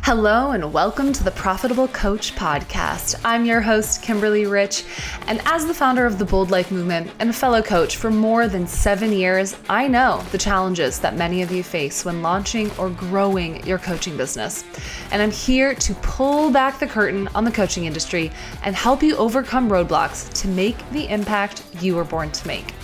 Hello and welcome to the Profitable Coach Podcast. I'm your host, Kimberly Rich, and as the founder of the Bold Life Movement and a fellow coach for more than 7 years, I know the challenges that many of you face when launching or growing your coaching business. And I'm here to pull back the curtain on the coaching industry and help you overcome roadblocks to make the impact you were born to make.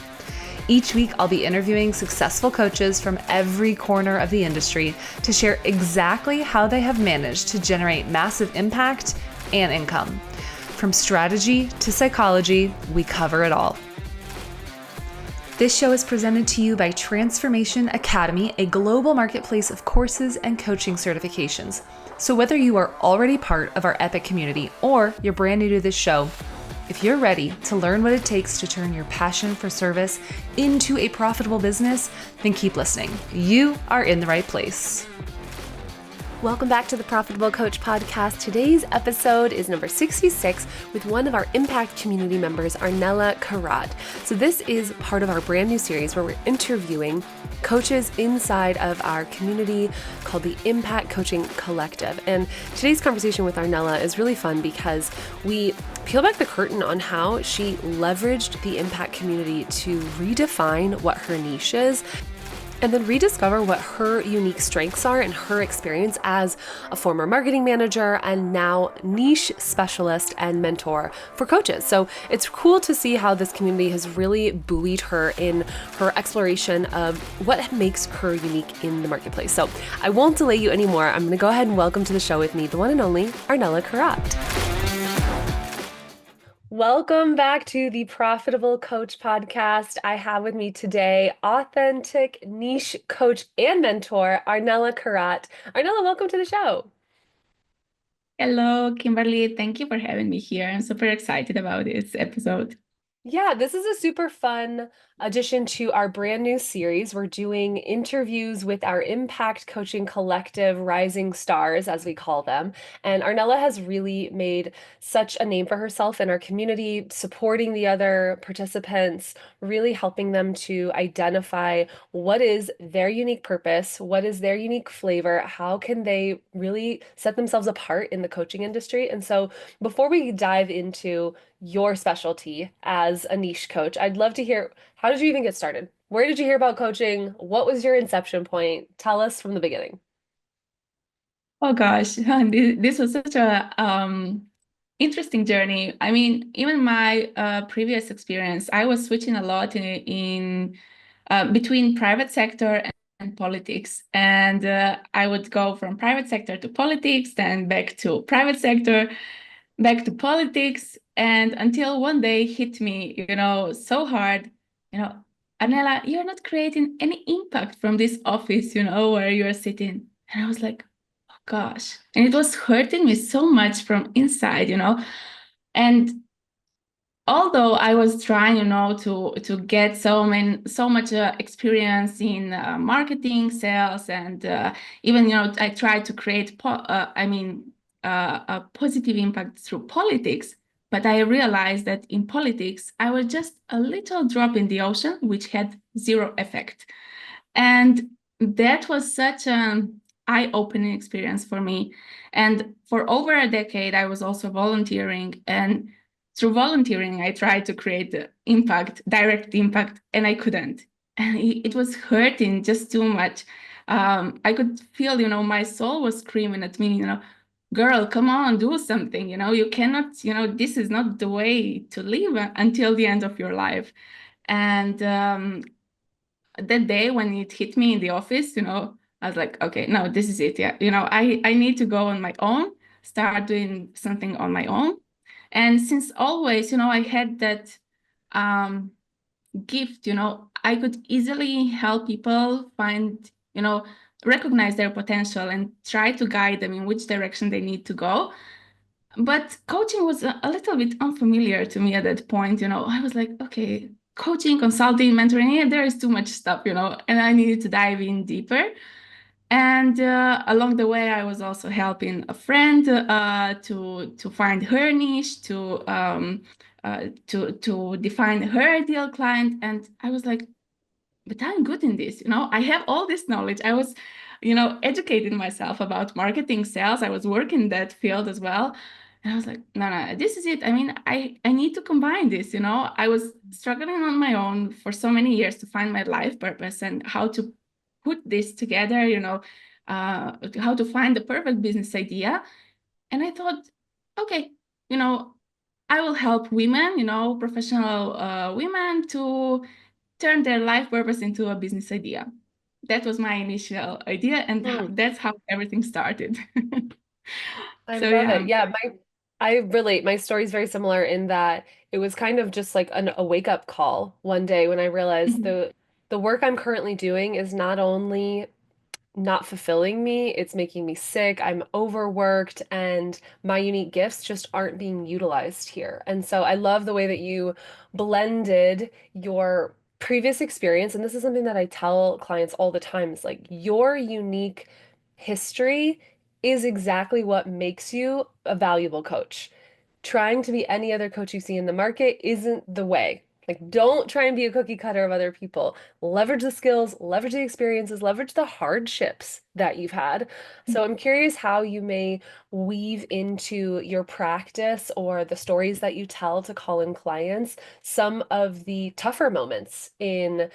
Each week, I'll be interviewing successful coaches from every corner of the industry to share exactly how they have managed to generate massive impact and income. From strategy to psychology, we cover it all. This show is presented to you by Transformation Academy, a global marketplace of courses and coaching certifications. So whether you are already part of our epic community or you're brand new to this show, if you're ready to learn what it takes to turn your passion for service into a profitable business, then keep listening. You are in the right place. Welcome back to the Profitable Coach Podcast. Today's episode is number 66 with one of our Impact community members, Arnella Karat. So this is part of our brand new series where we're interviewing coaches inside of our community called the Impact Coaching Collective. And today's conversation with Arnella is really fun because we peel back the curtain on how she leveraged the Impact community to redefine what her niche is and then rediscover what her unique strengths are and her experience as a former marketing manager and now niche specialist and mentor for coaches. So it's cool to see how this community has really buoyed her in her exploration of what makes her unique in the marketplace. So I won't delay you anymore. I'm going to go ahead and welcome to the show with me, the one and only Arnella Karat. Welcome back to the Profitable Coach Podcast. I have with me today authentic niche coach and mentor, Arnella Karat. Arnella, welcome to the show. Hello, Kimberly. Thank you for having me here. I'm super excited about this episode. Yeah, this is a super fun addition to our brand new series. We're doing interviews with our Impact Coaching Collective Rising Stars, as we call them. And Arnella has really made such a name for herself in our community, supporting the other participants, really helping them to identify what is their unique purpose, what is their unique flavor, how can they really set themselves apart in the coaching industry. And so before we dive into your specialty as a niche coach, I'd love to hear, how did you even get started? Where did you hear about coaching? What was your inception point? Tell us from the beginning. Oh gosh, this was such a interesting journey. I mean, even my previous experience, I was switching a lot in between private sector and politics, and I would go from private sector to politics, then back to private sector, back to politics, and until one day hit me, so hard, Arnella, you're not creating any impact from this office, where you're sitting. And I was like, oh gosh. And it was hurting me so much from inside, And although I was trying, to get so much experience in marketing, sales, and even, I tried to create, a positive impact through politics. But I realized that in politics, I was just a little drop in the ocean, which had zero effect. And that was such an eye-opening experience for me. And for over a decade, I was also volunteering. And through volunteering, I tried to create the impact, direct impact, and I couldn't. And it was hurting just too much. I could feel, my soul was screaming at me, girl, come on, do something. You cannot, this is not the way to live until the end of your life. And that day when it hit me in the office, I was like, okay, no, this is it. Yeah. I need to go on my own, start doing something on my own. And since always, I had that gift, I could easily help people find, recognize their potential and try to guide them in which direction they need to go. But coaching was a little bit unfamiliar to me at that point. I was like, okay, coaching, consulting, mentoring, yeah, there is too much stuff, and I needed to dive in deeper. And along the way, I was also helping a friend to find her niche, to define her ideal client. And I was like, but I'm good in this, I have all this knowledge. I was educating myself about marketing, sales. I was working in that field as well. And I was like, no, no, this is it. I mean, I need to combine this, I was struggling on my own for so many years to find my life purpose and how to put this together, how to find the perfect business idea. And I thought, okay, I will help women, professional women to turn their life purpose into a business idea. That was my initial idea, and Hmm. that's how everything started. I So love yeah. it. Yeah, I relate. My story's very similar in that it was kind of just like a wake-up call one day when I realized Mhm. the work I'm currently doing is not only not fulfilling me, it's making me sick. I'm overworked and my unique gifts just aren't being utilized here. And so I love the way that you blended your previous experience. And this is something that I tell clients all the time is like your unique history is exactly what makes you a valuable coach. Trying to be any other coach you see in the market isn't the way. Like, don't try and be a cookie cutter of other people. Leverage the skills, leverage the experiences, leverage the hardships that you've had. So, I'm curious how you may weave into your practice or the stories that you tell to call in clients some of the tougher moments in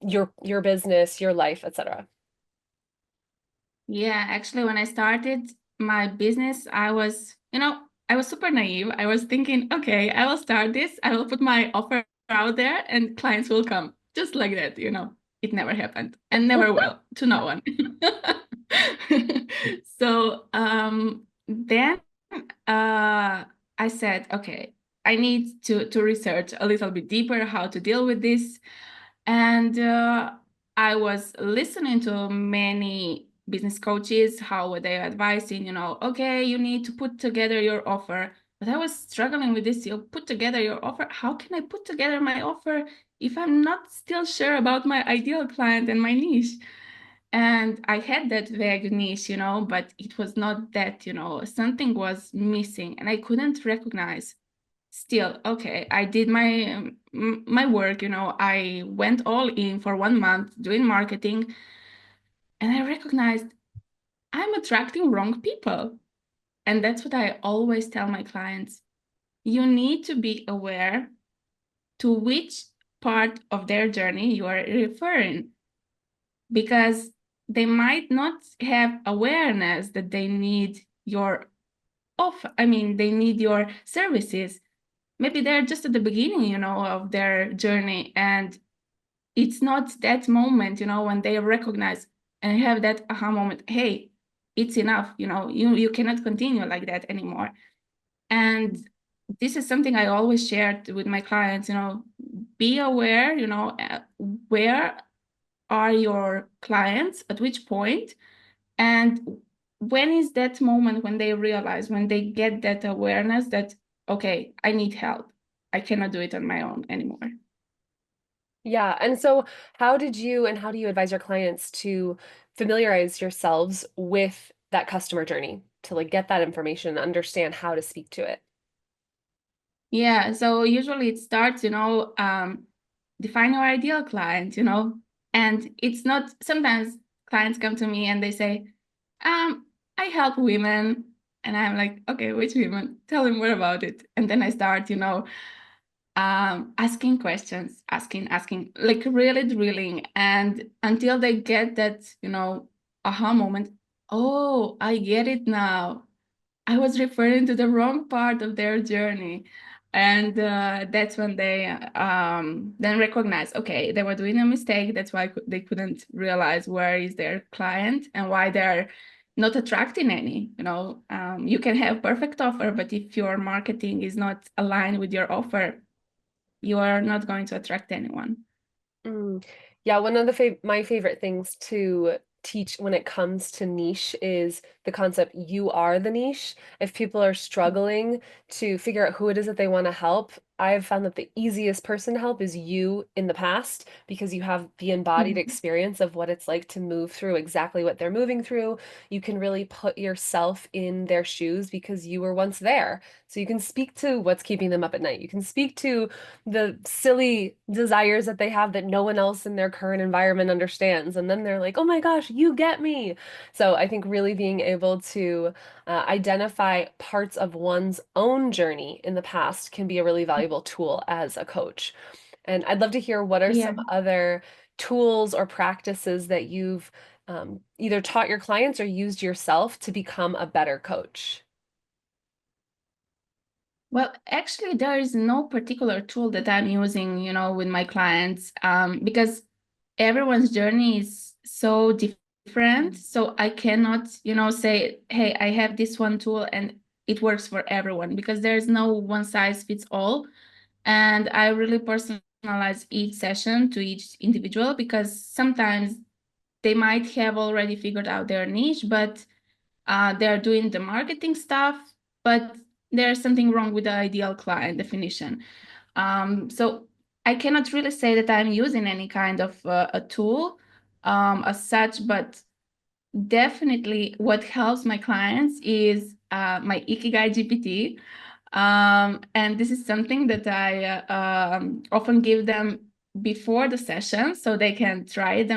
your business, your life, etc. Yeah, actually, when I started my business, I was super naive. I was thinking, okay, I will start this, I will put my offer out there, and clients will come. Just like that. It never happened and never will to no one. So then I said, okay, I need to research a little bit deeper how to deal with this. And I was listening to many business coaches, how were they advising, okay, you need to put together your offer. But I was struggling with this. You put together your offer. How can I put together my offer if I'm not still sure about my ideal client and my niche? And I had that vague niche, but it was not that, something was missing and I couldn't recognize. Still, okay, I did my work, I went all in for 1 month doing marketing, and I recognized I'm attracting wrong people. And that's what I always tell my clients. You need to be aware to which part of their journey you are referring, because they might not have awareness that they need your offer. I mean, they need your services. Maybe they're just at the beginning, of their journey, and it's not that moment, when they recognize and have that aha moment, hey, it's enough, you cannot continue like that anymore. And this is something I always shared with my clients, be aware, where are your clients, at which point, and when is that moment when they realize, when they get that awareness that, okay, I need help. I cannot do it on my own anymore. Yeah. And so how did you and how do you advise your clients to familiarize yourselves with that customer journey to like get that information, understand how to speak to it? Yeah, so usually it starts, define your ideal client, and it's not, sometimes clients come to me and they say, I help women. And I'm like, okay, which women? Tell me more about it. And then I start, asking questions, asking, like really drilling. And until they get that, aha moment, oh, I get it now. I was referring to the wrong part of their journey. And that's when they then recognize, okay, they were doing a mistake. That's why they couldn't realize where is their client and why they're not attracting any. You can have perfect offer, but if your marketing is not aligned with your offer, you are not going to attract anyone. Mm. Yeah, one of the my favorite things to teach when it comes to niche is the concept you are the niche. If people are struggling to figure out who it is that they want to help, I've found that the easiest person to help is you in the past because you have the embodied Mhm. experience of what it's like to move through exactly what they're moving through. You can really put yourself in their shoes because you were once there. So you can speak to what's keeping them up at night. You can speak to the silly desires that they have that no one else in their current environment understands. And then they're like, oh my gosh, you get me. So I think really being able to identify parts of one's own journey in the past can be a really valuable tool as a coach. And I'd love to hear what are Yeah. some other tools or practices that you've either taught your clients or used yourself to become a better coach. Well, actually, there is no particular tool that I'm using, with my clients, because everyone's journey is so different. So I cannot, say, hey, I have this one tool and it works for everyone, because there's no one size fits all. And I really personalize each session to each individual, because sometimes they might have already figured out their niche, but they're doing the marketing stuff, but there's something wrong with the ideal client definition. So I cannot really say that I'm using any kind of a tool as such, but definitely what helps my clients is my Ikigai GPT. And this is something that I often give them before the session so they can try it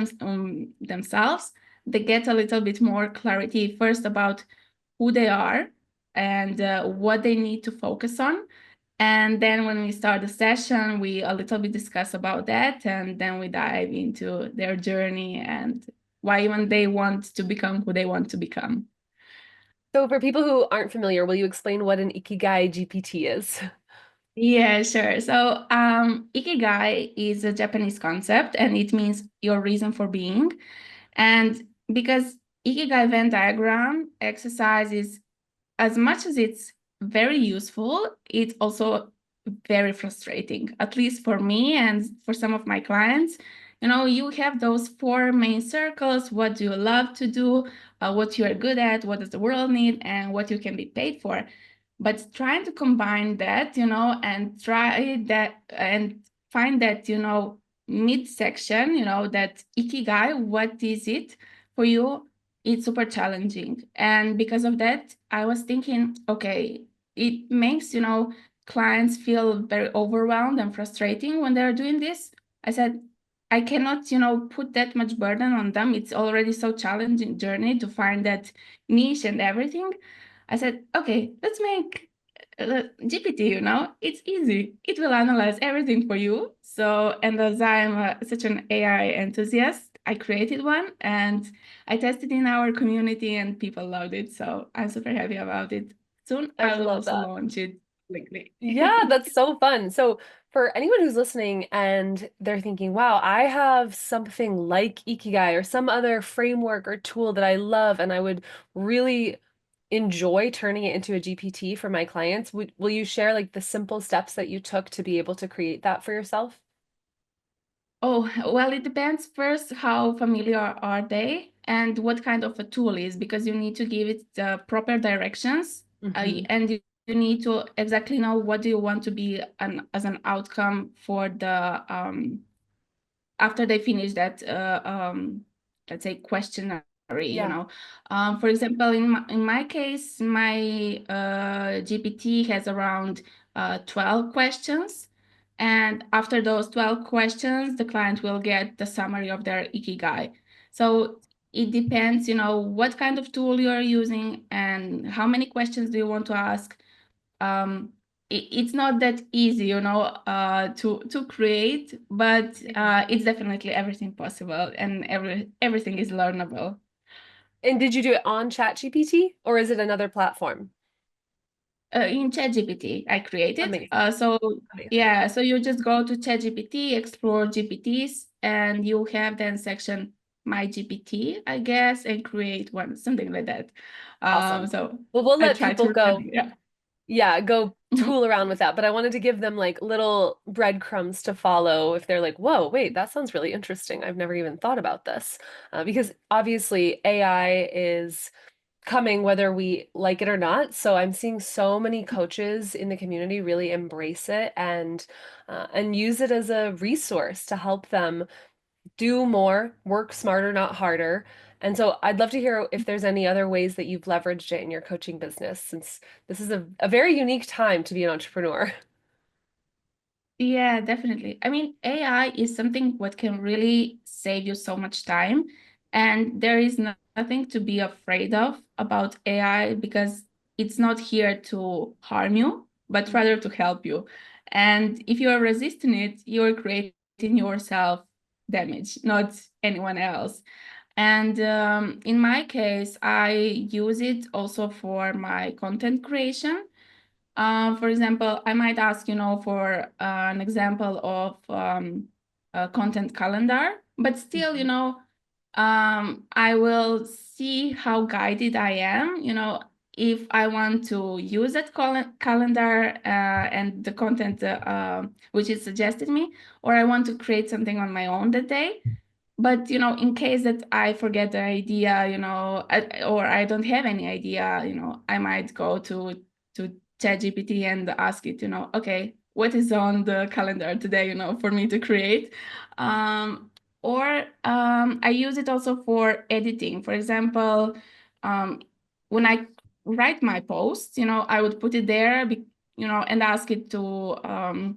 themselves. They get a little bit more clarity first about who they are and what they need to focus on. And then when we start the session, we a little bit discuss about that, and then we dive into their journey and why even they want to become who they want to become. So for people who aren't familiar, will you explain what an Ikigai GPT is? Yeah, sure. So, Ikigai is a Japanese concept, and it means your reason for being. And because Ikigai Venn diagram exercise is, as much as it's very useful, it's also very frustrating, at least for me and for some of my clients. You have those four main circles: what do you love to do, what you are good at, what does the world need, and what you can be paid for. But trying to combine that, and try that and find that, midsection, that ikigai, what is it for you? It's super challenging. And because of that, I was thinking, okay, it makes, clients feel very overwhelmed and frustrating when they're doing this. I said, I cannot, put that much burden on them. It's already so challenging journey to find that niche and everything. I said, okay, let's make GPT, it's easy. It will analyze everything for you. So, and as I'm such an AI enthusiast, I created one and I tested in our community and people loved it. So I'm super happy about it. Soon I I will love also that. launch it publicly. Yeah, that's so fun. So, for anyone who's listening and they're thinking, wow, I have something like Ikigai or some other framework or tool that I love and I would really enjoy turning it into a GPT for my clients, will you share like the simple steps that you took to be able to create that for yourself? Oh, well, it depends first how familiar are they and what kind of a tool is, because you need to give it the proper directions, Hmm. and you need to exactly know what do you want to be as an outcome for the after they finish that let's say questionnaire. Yeah. For example, in my case, my GPT has around 12 questions, and after those 12 questions the client will get the summary of their ikigai. So it depends, what kind of tool you are using and how many questions do you want to ask. It's not that easy, to create, but it's definitely everything possible, and everything is learnable. And did you do it on ChatGPT or is it another platform? In ChatGPT, I created. Amazing. So Amazing. yeah, so you just go to ChatGPT, explore GPTs, and you have then section My GPT, I guess, and create one, something like that. Awesome. So Well, we'll I let try people to go. remember. Yeah. Yeah, go Mhm. tool around with that. But I wanted to give them like little breadcrumbs to follow if they're like, whoa, wait, that sounds really interesting. I've never even thought about this. Because obviously AI is coming whether we like it or not. So I'm seeing so many coaches in the community really embrace it and use it as a resource to help them do more, work smarter, not harder. And so I'd love to hear if there's any other ways that you've leveraged it in your coaching business, since this is a very unique time to be an entrepreneur. Yeah, definitely. I mean, AI is something what can really save you so much time, and there is nothing to be afraid of about AI because it's not here to harm you, but rather to help you. And if you are resisting it, you are creating yourself damage, not anyone else. And in my case, I use it also for my content creation. For example, I might ask, for an example of a content calendar, but still, I will see how guided I am, if I want to use that calendar and the content which is suggested me, or I want to create something on my own that day. But, in case that I forget the idea, or I don't have any idea, I might go to ChatGPT and ask it, okay, what is on the calendar today, for me to create. Or I use it also for editing. For example, when I write my posts, I would put it there, and ask it to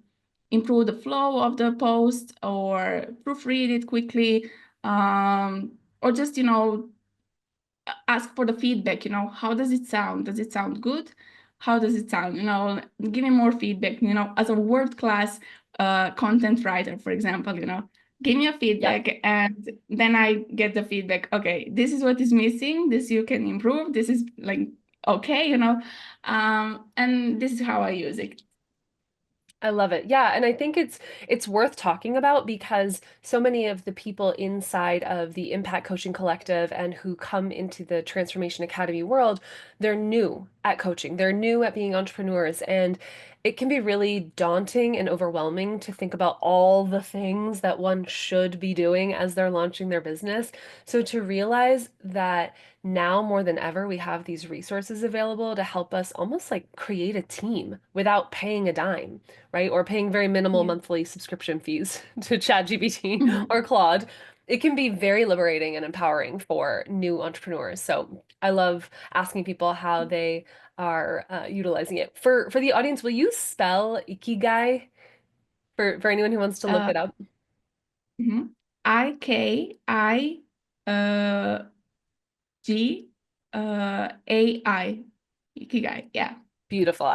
improve the flow of the post or proofread it quickly, or just, ask for the feedback, how does it sound? Does it sound good? How does it sound? Give me more feedback, as a world-class content writer, for example, give me a Yep. feedback, and then I get the feedback. Okay, this is what is missing. This you can improve. This is like, okay, and this is how I use it. I love it. Yeah, and I think it's worth talking about because so many of the people inside of the Impact Coaching Collective and who come into the Transformation Academy world, they're new at coaching. They're new at being entrepreneurs, and it can be really daunting and overwhelming to think about all the things that one should be doing as they're launching their business. So to realize that now more than ever, we have these resources available to help us almost like create a team without paying a dime, right? Or paying very minimal Yeah. monthly subscription fees to ChatGPT Mhm. or Claude. It can be very liberating and empowering for new entrepreneurs. So I love asking people how they are utilizing it. For the audience, will you spell Ikigai for anyone who wants to look Uh, it up? mhm. IKI G AI. Ikigai. Yeah. Beautiful.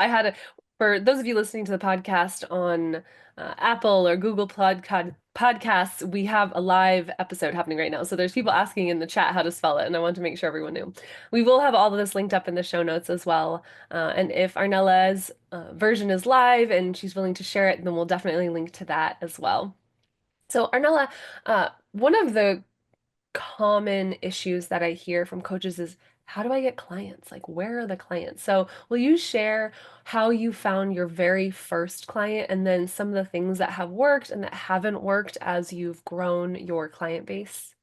For those of you listening to the podcast on Apple or Google Podcasts, we have a live episode happening right now. So there's people asking in the chat how to spell it, and I want to make sure everyone knew. We will have all of this linked up in the show notes as well. And if Arnella's version is live and she's willing to share it, then we'll definitely link to that as well. So Arnella, one of the common issues that I hear from coaches is how do I get clients? Like, where are the clients? So, will you share how you found your very first client and then some of the things that have worked and that haven't worked as you've grown your client base?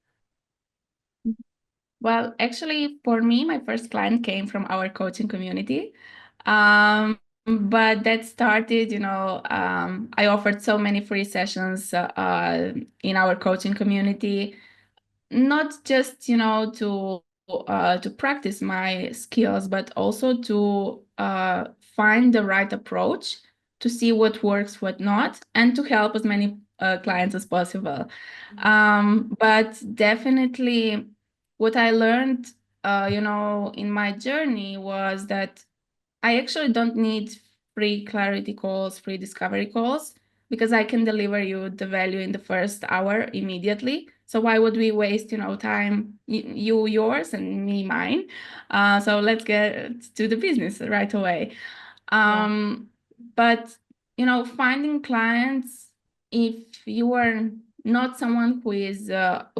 Well, actually, for me, my first client came from our coaching community. But that started, I offered so many free sessions in our coaching community, not just, to practice my skills, but also to find the right approach, to see what works, what not, and to help as many clients as possible. But definitely, what I learned, in my journey was that I actually don't need free clarity calls, free discovery calls, because I can deliver you the value in the first hour immediately. So why would we waste, time, you yours and me mine? So let's get to the business right away. Yeah. Um, but finding clients, if you are not someone who is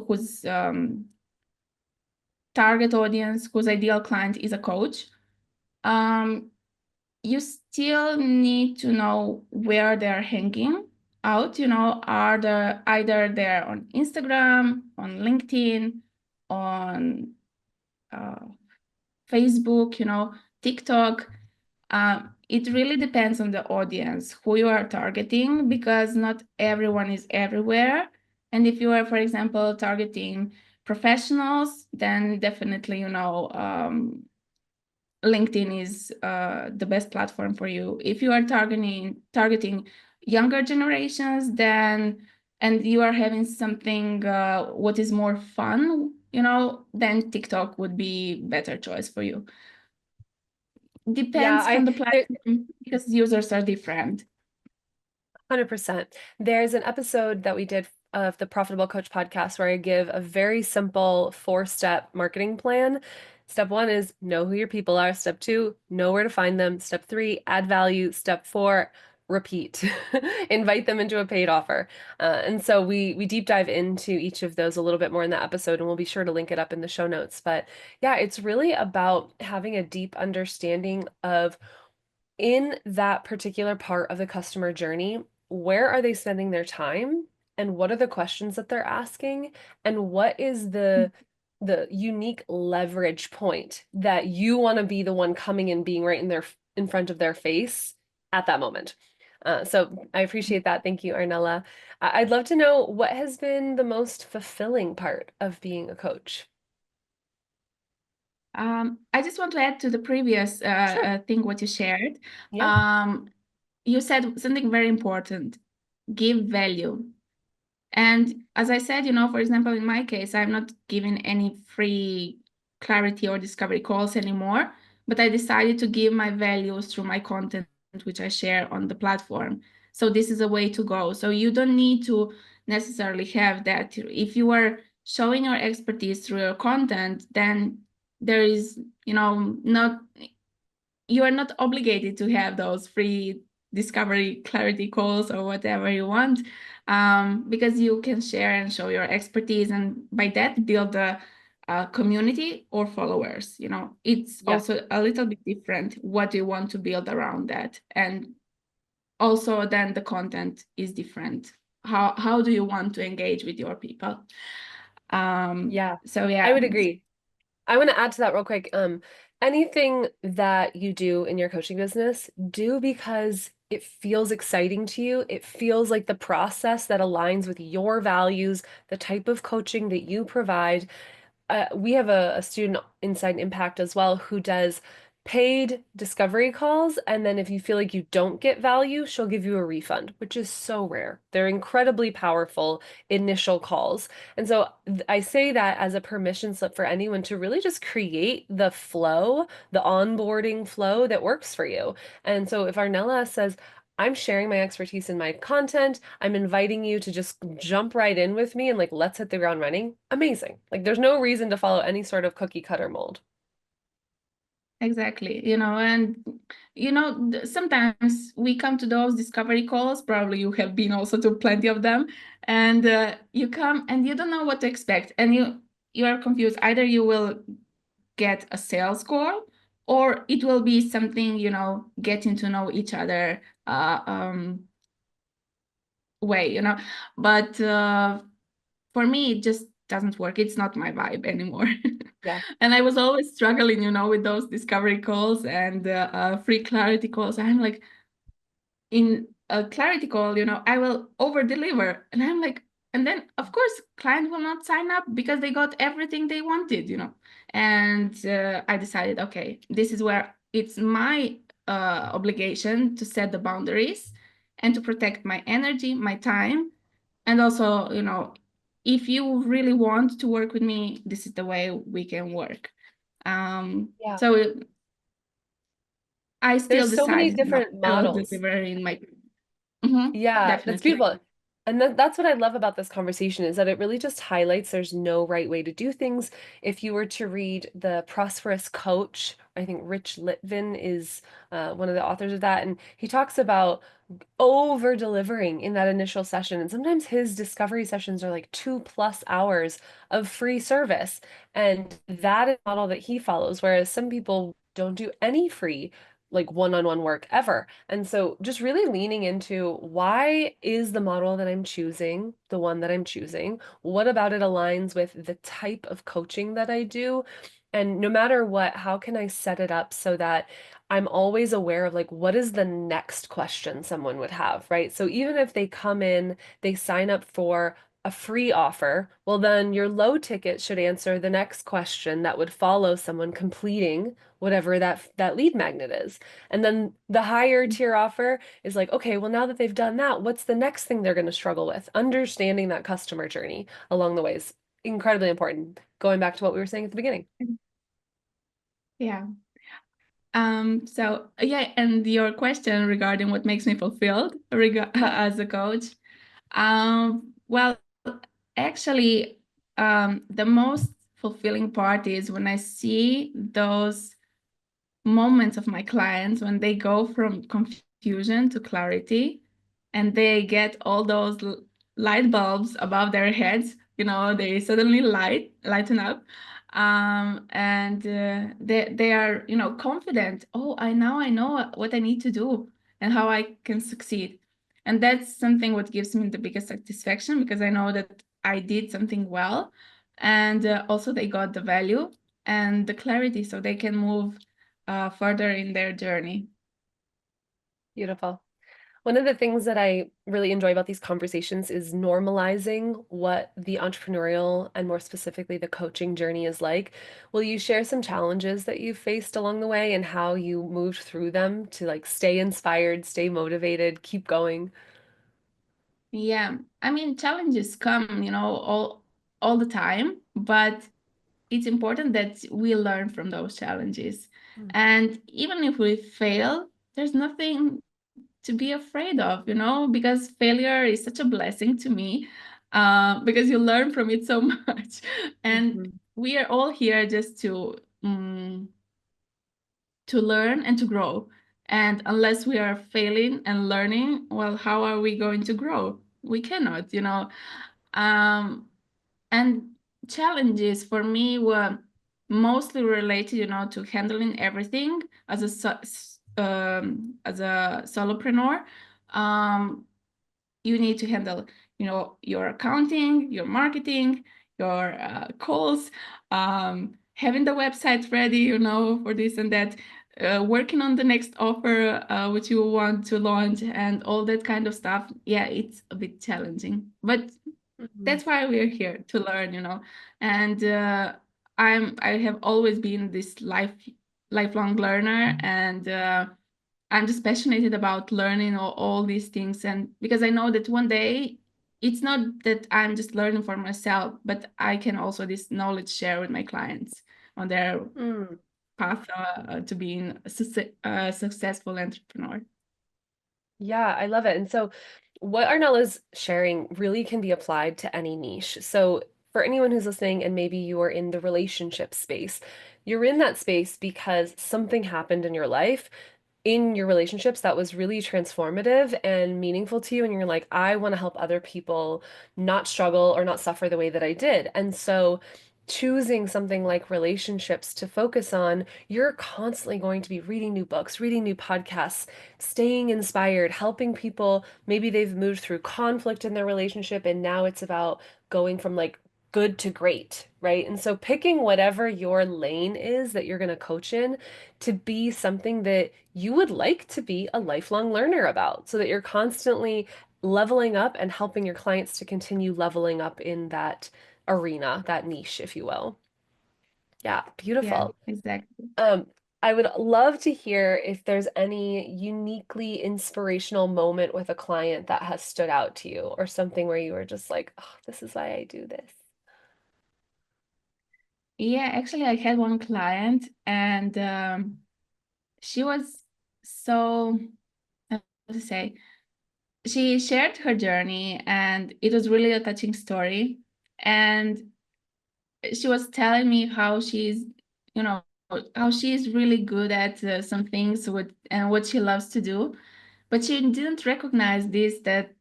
whose target audience, whose ideal client is a coach, um, you still need to know where they're hanging out. Are they either they're on Instagram, on LinkedIn, on uh, Facebook, TikTok. It really depends on the audience, who you are targeting, because not everyone is everywhere. And if you are, for example, targeting professionals, then definitely, LinkedIn is the best platform for you. If you are targeting younger generations, then and you are having something what is more fun, then TikTok would be better choice for you. Yeah, Depends from the platform because users are different. 100%. There's an episode that we did of the Profitable Coach podcast where I give a very simple 4-step marketing plan. Step 1 is know who your people are. Step 2, know where to find them. Step 3, add value. Step 4, repeat. Invite them into a paid offer. And so we deep dive into each of those a little bit more in that episode, and we'll be sure to link it up in the show notes. But yeah, it's really about having a deep understanding of, in that particular part of the customer journey, where are they spending their time, and what are the questions that they're asking, and what is the unique leverage point that you want to be the one coming and being right in front of their face at that moment. So I appreciate that. Thank you, Arnella. I'd love to know, what has been the most fulfilling part of being a coach? I just want to add to the previous Sure. thing what you shared. Yeah. You said something very important: give value. And as I said, for example, in my case, I'm not giving any free clarity or discovery calls anymore, but I decided to give my values through my content, which I share on the platform. So this is a way to go. So you don't need to necessarily have that. If you are showing your expertise through your content, then there is, not, you are not obligated to have those free discovery clarity calls or whatever you want, because you can share and show your expertise, and by that build a community or followers. It's Yeah. also a little bit different what you want to build around that, and also then the content is different. How do you want to engage with your people? Yeah. So yeah. I would agree. I want to add to that real quick. Anything that you do in your coaching business, do because it feels exciting to you. It feels like the process that aligns with your values, the type of coaching that you provide. We have a student inside Impact as well who does paid discovery calls, and then if you feel like you don't get value, she'll give you a refund, which is so rare. They're incredibly powerful initial calls. And so I say that as a permission slip for anyone to really just create the flow, the onboarding flow that works for you. And so if Arnella says, I'm sharing my expertise in my content, I'm inviting you to just jump right in with me and like, let's hit the ground running. Amazing. Like, there's no reason to follow any sort of cookie cutter mold. Exactly, and sometimes we come to those discovery calls. Probably you have been also to plenty of them, and you come and you don't know what to expect, and you are confused. Either you will get a sales call, or it will be something, getting to know each other way, But for me, it just doesn't work. It's not my vibe anymore. Yeah. And I was always struggling, with those discovery calls and free clarity calls. I'm like, in a clarity call, I will over deliver. And I'm like, and then of course, client will not sign up because they got everything they wanted, And I decided, okay, this is where it's my obligation to set the boundaries and to protect my energy, my time. And also, if you really want to work with me, this is the way we can work. Yeah. So I still There's so many decided, different I will models. deliver in my. Mhm, Yeah, that's definitely. beautiful. And that's what I love about this conversation, is that it really just highlights there's no right way to do things. If you were to read The Prosperous Coach, I think Rich Litvin is one of the authors of that, and he talks about over delivering in that initial session. And sometimes his discovery sessions are like 2+ hours of free service. And that is the model that he follows, whereas some people don't do any free, like one-on-one work ever. And so just really leaning into, why is the model that I'm choosing the one that I'm choosing? What about it aligns with the type of coaching that I do? And no matter what, how can I set it up so that I'm always aware of like, what is the next question someone would have, right? So even if they come in, they sign up for a free offer, well, then your low ticket should answer the next question that would follow someone completing whatever that lead magnet is. And then the higher tier offer is like, okay, well, now that they've done that, what's the next thing they're going to struggle with? Understanding that customer journey along the way is incredibly important. Going back to what we were saying at the beginning. Yeah. So yeah, and your question regarding what makes me fulfilled as a coach. Well, actually, the most fulfilling part is when I see those moments of my clients when they go from confusion to clarity and they get all those light bulbs above their heads, they suddenly lighten up, and they are confident. Oh, I know what I need to do and how I can succeed. And that's something what gives me the biggest satisfaction, because I know that I did something well, and also they got the value and the clarity so they can move further in their journey. Beautiful. One of the things that I really enjoy about these conversations is normalizing what the entrepreneurial and more specifically the coaching journey is like. Will you share some challenges that you faced along the way and how you moved through them to like stay inspired, stay motivated, keep going? Yeah, I mean, challenges come, all the time, but it's important that we learn from those challenges. Mm. And even if we fail, there's nothing to be afraid of, because failure is such a blessing to me, because you learn from it so much. And Mhm. we are all here just to learn and to grow. And unless we are failing and learning, well, how are we going to grow? We cannot, Um, and challenges for me were mostly related, to handling everything as a solopreneur. Um, you need to handle, your accounting, your marketing, your calls, having the website ready, for this and that, working on the next offer which you want to launch, and all that kind of stuff. Yeah, it's a bit challenging, but Mhm. that's why we're here to learn, and I have always been this lifelong learner, and I'm just passionate about learning all these things. And because I know that one day it's not that I'm just learning for myself, but I can also this knowledge share with my clients on their Mm. path to being a successful entrepreneur. Yeah, I love it. And so, what Arnella's sharing really can be applied to any niche. So, for anyone who's listening and maybe you are in the relationship space, you're in that space because something happened in your life, in your relationships that was really transformative and meaningful to you. And you're like, I want to help other people not struggle or not suffer the way that I did. And so, choosing something like relationships to focus on, you're constantly going to be reading new books, reading new podcasts, staying inspired, helping people. Maybe they've moved through conflict in their relationship and now it's about going from like good to great, right? And so picking whatever your lane is that you're going to coach in to be something that you would like to be a lifelong learner about so that you're constantly leveling up and helping your clients to continue leveling up in that arena, that niche, if you will. Yeah, Yeah, beautiful. exactly. Um, I would love to hear if there's any uniquely inspirational moment with a client that has stood out to you or something where you were just like, oh, this is why I do this. Yeah, actually, I had one client, and she was so, how to say, she shared her journey, and it was really a touching story. And she was telling me how you know, how she's really good at some things and what she loves to do, but she didn't recognize this that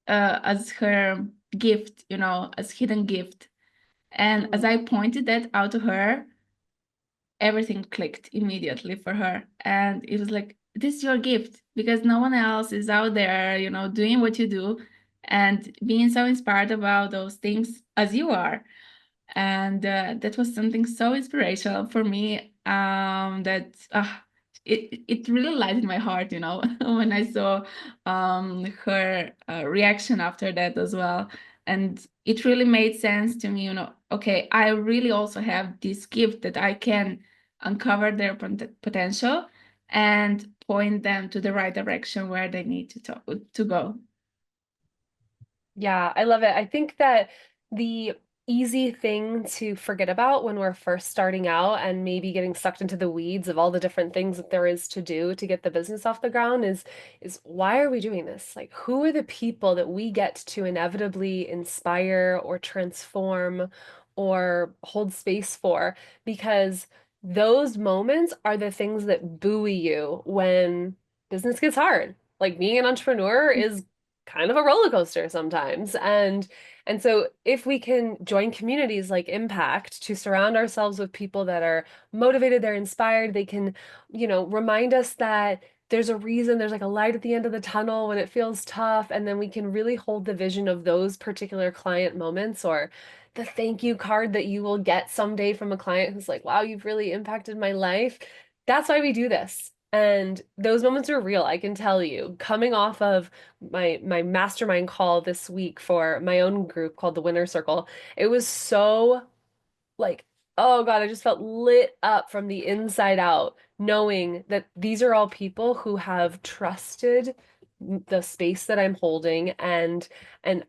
as her gift, as hidden gift. And as Mm, I pointed that out to her, everything clicked immediately for her. And it was like, this is your gift, because no one else is out there, doing what you do and being so inspired about those things as you are. And that was something so inspirational for me, that it really lighted my heart, when I saw her reaction after that as well. And it really made sense to me, okay, I really also have this gift that I can uncover their potential and point them to the right direction where they need to go. Yeah, I love it. I think that the easy thing to forget about when we're first starting out and maybe getting sucked into the weeds of all the different things that there is to do to get the business off the ground is why are we doing this? Like, who are the people that we get to inevitably inspire or transform or hold space for? Because those moments are the things that buoy you when business gets hard. Like being an entrepreneur is kind of a roller coaster sometimes. And so if we can join communities like Impact to surround ourselves with people that are motivated, they're inspired, they can, remind us that there's a reason, there's like a light at the end of the tunnel when it feels tough, and then we can really hold the vision of those particular client moments or the thank you card that you will get someday from a client who's like, wow, you've really impacted my life. That's why we do this. And those moments are real, I can tell you. Coming off of my mastermind call this week for my own group called the Winner Circle, it was so like, oh God, I just felt lit up from the inside out, knowing that these are all people who have trusted the space that I'm holding and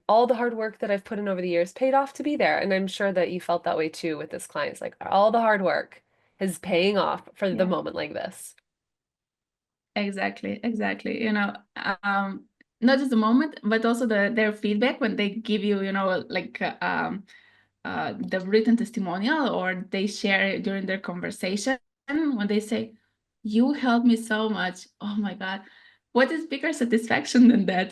all the hard work that I've put in over the years paid off to be there. And I'm sure that you felt that way too with this client. It's like all the hard work is paying off for the Yeah. moment like this. Exactly, exactly. Not just the moment, but also their feedback when they give you, like the written testimonial, or they share it during their conversation when they say, "You helped me so much." Oh my God, what is bigger satisfaction than that?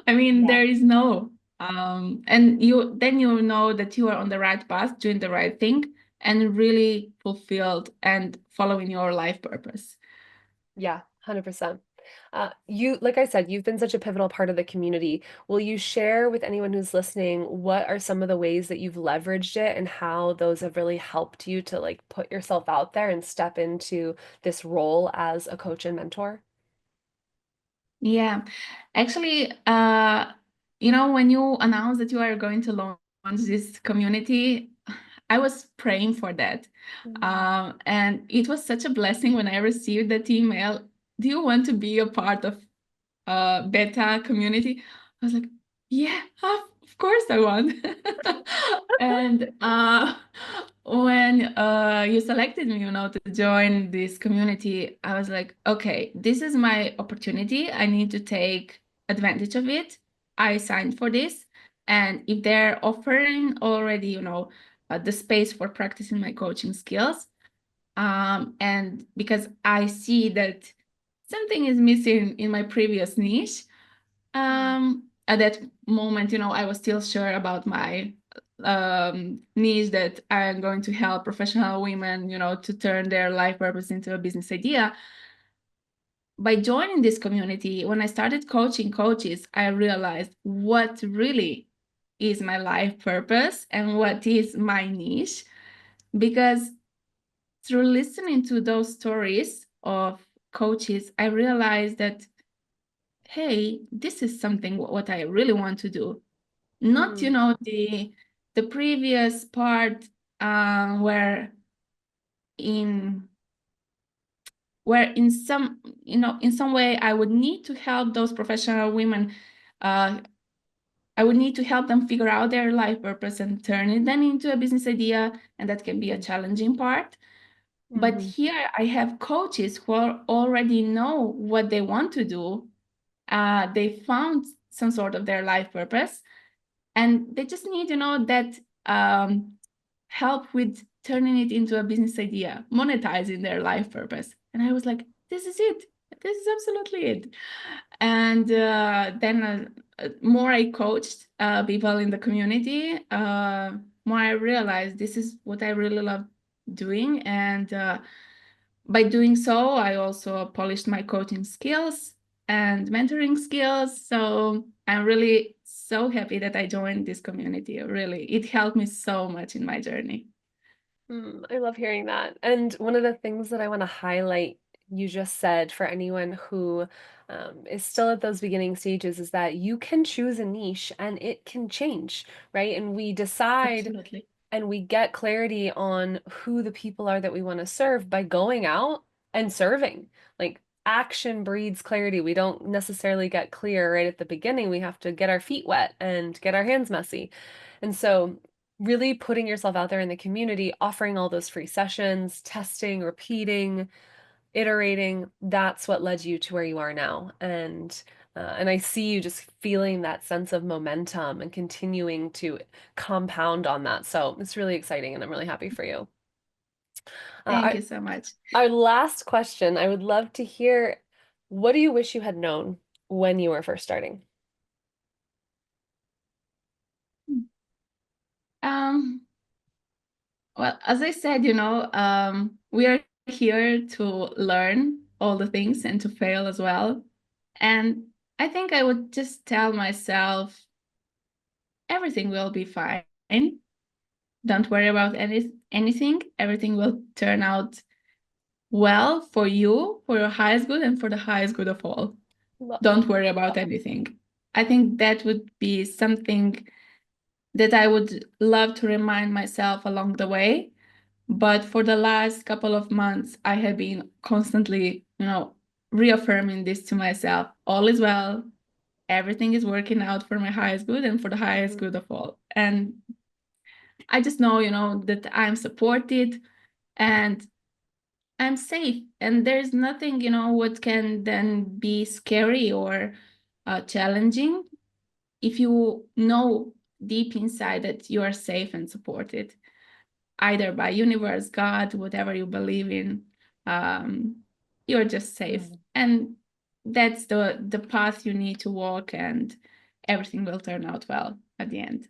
I mean, Yeah. there is no. And you know that you are on the right path, doing the right thing, and really fulfilled and following your life purpose. Yeah, 100%. Like I said, you've been such a pivotal part of the community. Will you share with anyone who's listening, what are some of the ways that you've leveraged it and how those have really helped you to like put yourself out there and step into this role as a coach and mentor? Yeah, actually, when you announced that you are going to launch this community, I was praying for that. Mm. And it was such a blessing when I received that email. Do you want to be a part of beta community? I was like, yeah, of course I want. And when you selected me, to join this community, I was like, okay, this is my opportunity. I need to take advantage of it. I signed for this. And if they're offering already, the space for practicing my coaching skills, and because I see that something is missing in my previous niche, at that moment, I was still sure about my niche, that I'm going to help professional women, to turn their life purpose into a business idea. By joining this community, when I started coaching coaches, I realized what really is my life purpose and what is my niche. Because through listening to those stories of coaches, I realized that, hey, this is something what I really want to do. Not, Mm. the previous part, where in some, in some way I would need to help those professional women. I would need to help them figure out their life purpose and turn it then into a business idea, and that can be a challenging part. But Mhm. here I have coaches who already know what they want to do. They found some sort of their life purpose, and they just need, that help with turning it into a business idea, monetizing their life purpose. And I was like, this is it. This is absolutely it. And then more I coached people in the community, more I realized this is what I really love doing. And by doing so, I also polished my coaching skills and mentoring skills. So I'm really so happy that I joined this community. Really, it helped me so much in my journey. I love hearing that. And one of the things that I want to highlight, you just said, for anyone who is still at those beginning stages, is that you can choose a niche and it can change, right? And we decide Absolutely. and we get clarity on who the people are that we want to serve by going out and serving. Like, action breeds clarity. We don't necessarily get clear right at the beginning. We have to get our feet wet and get our hands messy. And so really putting yourself out there in the community, offering all those free sessions, testing, repeating, iterating, that's what led you to where you are now. And I see you just feeling that sense of momentum and continuing to compound on that. So it's really exciting, and I'm really happy for you. Thank you so much. Our last question, I would love to hear, what do you wish you had known when you were first starting? Well, as I said, we are here to learn all the things and to fail as well. And I think I would just tell myself, everything will be fine. Don't worry about anything. Everything will turn out well for you, for your highest good, and for the highest good of all. Don't worry about anything. I think that would be something that I would love to remind myself along the way. But for the last couple of months, I have been constantly, reaffirming this to myself. All is well. Everything is working out for my highest good and for the highest good of all. And I just know, that I'm supported and I'm safe. And there's nothing, what can then be scary or challenging if you know deep inside that you are safe and supported, either by universe, God, whatever you believe in. You're just safe. And that's the path you need to walk, and everything will turn out well at the end.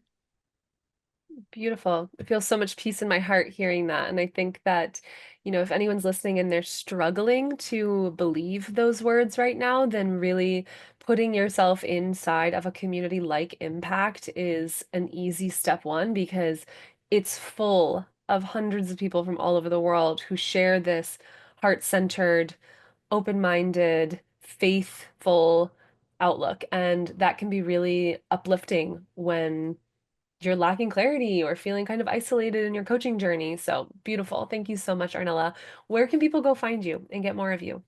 Beautiful. I feel so much peace in my heart hearing that. And I think that, if anyone's listening and they're struggling to believe those words right now, then really putting yourself inside of a community like Impact is an easy step one, because it's full of hundreds of people from all over the world who share this heart-centered, open-minded, faithful outlook. And that can be really uplifting when you're lacking clarity or feeling kind of isolated in your coaching journey. So beautiful. Thank you so much, Arnella. Where can people go find you and get more of you?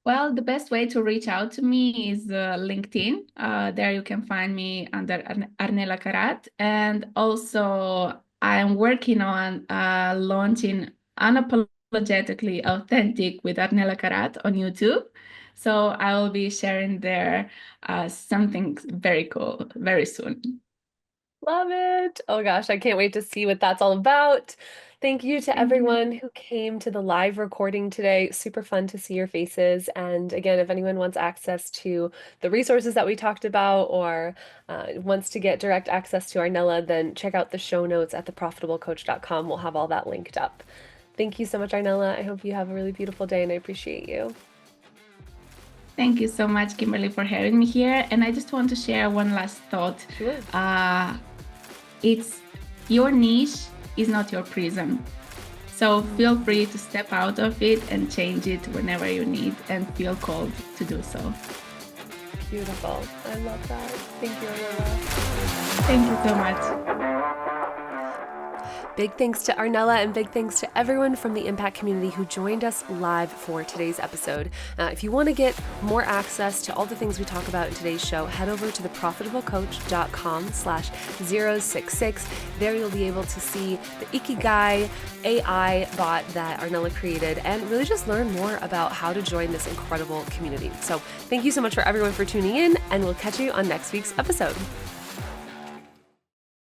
Well, the best way to reach out to me is LinkedIn. There you can find me under Arnella Karat. And also, I'm working on launching Unapologetically Authentic with Arnella Karat on YouTube. So I will be sharing there something very cool very soon. Love it. Oh gosh, I can't wait to see what that's all about. Thank you to everyone who came to the live recording today. Super fun to see your faces. And again, if anyone wants access to the resources that we talked about, or wants to get direct access to Arnella, then check out the show notes at theprofitablecoach.com. We'll have all that linked up. Thank you so much, Arnella. I hope you have a really beautiful day, and I appreciate you. Thank you so much, Kimberly, for having me here. And I just want to share one last thought. Sure. It's your niche is not your prison. So feel free to step out of it and change it whenever you need and feel called to do so. Beautiful. I love that. Thank you, Arnella. Thank you so much. Big thanks to Arnella, and big thanks to everyone from the Impact community who joined us live for today's episode. If you want to get more access to all the things we talk about in today's show, head over to theprofitablecoach.com/066. There you'll be able to see the Ikigai AI bot that Arnella created and really just learn more about how to join this incredible community. So thank you so much for everyone for tuning in, and we'll catch you on next week's episode.